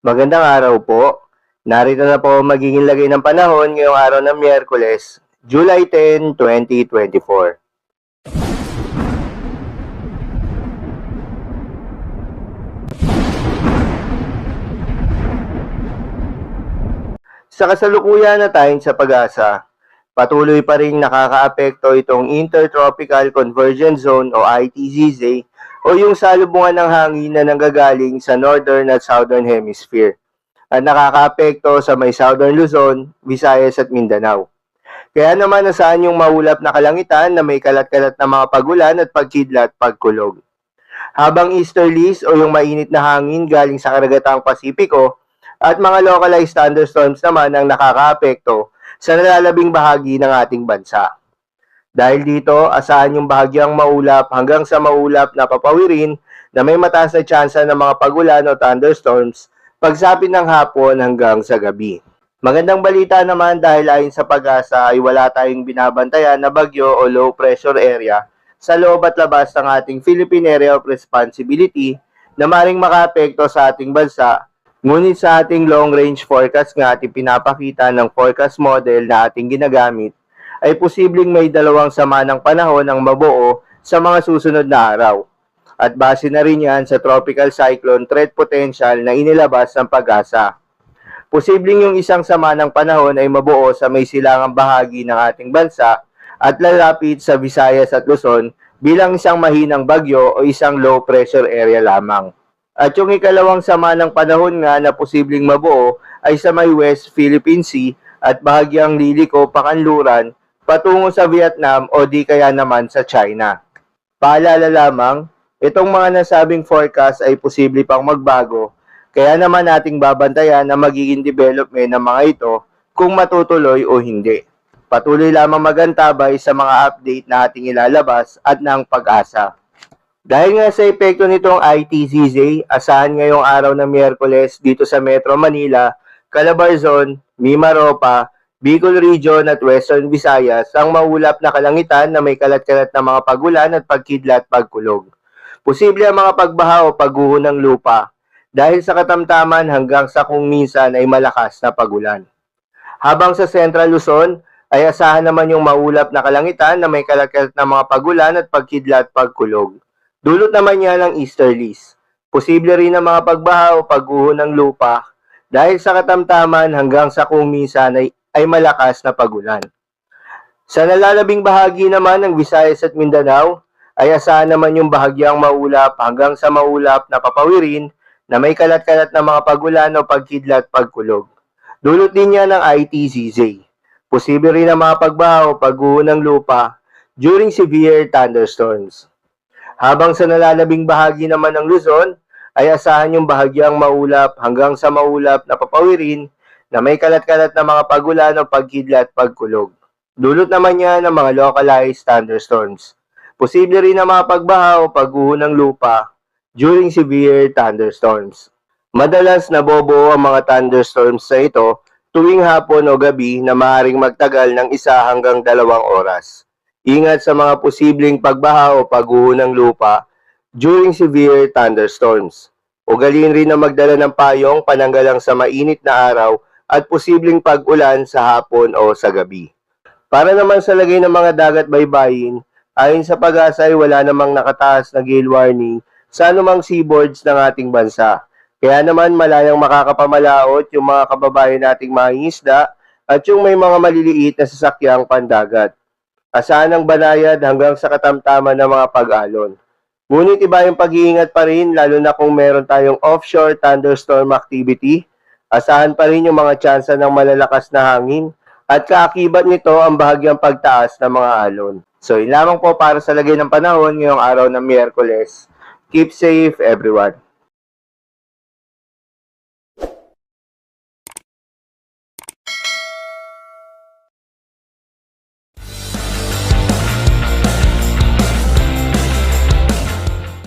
Magandang araw po. Narito na po ang magiging lagay ng panahon ngayong araw ng Miyerkules, July 10, 2024. Sa kasalukuyan na tayong sa pag-asa, patuloy pa rin nakakaapekto itong Intertropical Convergence Zone o ITZZ o yung salubungan ng hangin na nanggagaling sa Northern at Southern Hemisphere at nakakaapekto sa may Southern Luzon, Visayas at Mindanao. Kaya naman nasaan yung maulap na kalangitan na may kalat-kalat na mga pagulan at pagkidlat pagkulog. Habang easterlies o yung mainit na hangin galing sa karagatang Pasipiko at mga localized thunderstorms naman ang nakakaapekto sa nalalabing bahagi ng ating bansa. Dahil dito, asahan yung bahagyang maulap hanggang sa maulap na papawirin na may mataas na tsansa ng mga pagulan o thunderstorms pagsapit ng hapon hanggang sa gabi. Magandang balita naman dahil ayon sa pag-asa ay wala tayong binabantayan na bagyo o low pressure area sa loob at labas ng ating Philippine Area of Responsibility na maring makaapekto sa ating bansa. Ngunit sa ating long-range forecast nga ating pinapakita ng forecast model na ating ginagamit, ay posibleng may dalawang sama ng panahon ang mabuo sa mga susunod na araw. At base na rin yan sa tropical cyclone threat potential na inilabas ng pag-asa. Posibleng yung isang sama ng panahon ay mabuo sa may silangang bahagi ng ating bansa at lalapit sa Visayas at Luzon bilang isang mahinang bagyo o isang low pressure area lamang. At yung ikalawang sama ng panahon nga na posibleng mabuo ay sa may West Philippine Sea at bahagyang liliko pakanluran patungo sa Vietnam o di kaya naman sa China. Paalala lamang, itong mga nasabing forecast ay posible pang magbago, kaya naman nating babantayan na magiging development ng mga ito kung matutuloy o hindi. Patuloy lamang magantabay sa mga update na ating ilalabas at ng pag-asa. Dahil nga sa epekto nitong ITZZ, asahan ngayong araw ng Miyerkules dito sa Metro Manila, Calabarzon, Mimaropa, Bicol Region at Western Visayas ang maulap na kalangitan na may kalat-kalat na mga pagulan at pagkidlat pagkulog. Posible ang mga pagbaha o pagguho ng lupa dahil sa katamtaman hanggang sa kung minsan ay malakas na pagulan. Habang sa Central Luzon ay asahan naman yung maulap na kalangitan na may kalat-kalat na mga pagulan at pagkidlat pagkulog. Dulot naman niya ng easterlies. Posible rin ang mga pagbaha o pagguho ng lupa dahil sa katamtaman hanggang sa kung minsan ay malakas na pagulan. Sa nalalabing bahagi naman ng Visayas at Mindanao ay asahan naman yung bahagyang maulap hanggang sa maulap na papawirin na may kalat-kalat na mga pagulan o pagkidlat pagkulog. Dulot din niya ng ITZZ. Posible rin ang mga pagbaha o pagguho ng lupa during severe thunderstorms. Habang sa nalalabing bahagi naman ng Luzon, ay asahan yung bahagyang maulap hanggang sa maulap na papawirin na may kalat-kalat na mga pagulan o pagkidlat pagkulog. Dulot naman niya ng mga localized thunderstorms. Posible rin ang mga pagbaha o pagguho ng lupa during severe thunderstorms. Madalas nabobuo ang mga thunderstorms sa ito tuwing hapon o gabi na maaaring magtagal ng 1 hanggang 2 oras. Ingat sa mga posibleng pagbaha o pagguho ng lupa during severe thunderstorms. Ugaliin rin na magdala ng payong pananggalang sa mainit na araw at posibleng pag-ulan sa hapon o sa gabi. Para naman sa lagay ng mga dagat baybayin, ayon sa pag-asa ay wala namang nakataas na gale warning sa anumang seaboards ng ating bansa. Kaya naman malayang makakapamalaot yung mga kababayan nating mangingisda at yung may mga maliliit na sasakyang pandagat. Asahan ang banayad hanggang sa katamtaman ng mga pag-alon. Ngunit iba yung pag-iingat pa rin lalo na kung meron tayong offshore thunderstorm activity. Asahan pa rin yung mga tsansa ng malalakas na hangin at kaakibat nito ang bahagyang pagtaas ng mga alon. So, yun lamang po para sa lagay ng panahon ngayong araw ng Miyerkules. Keep safe everyone.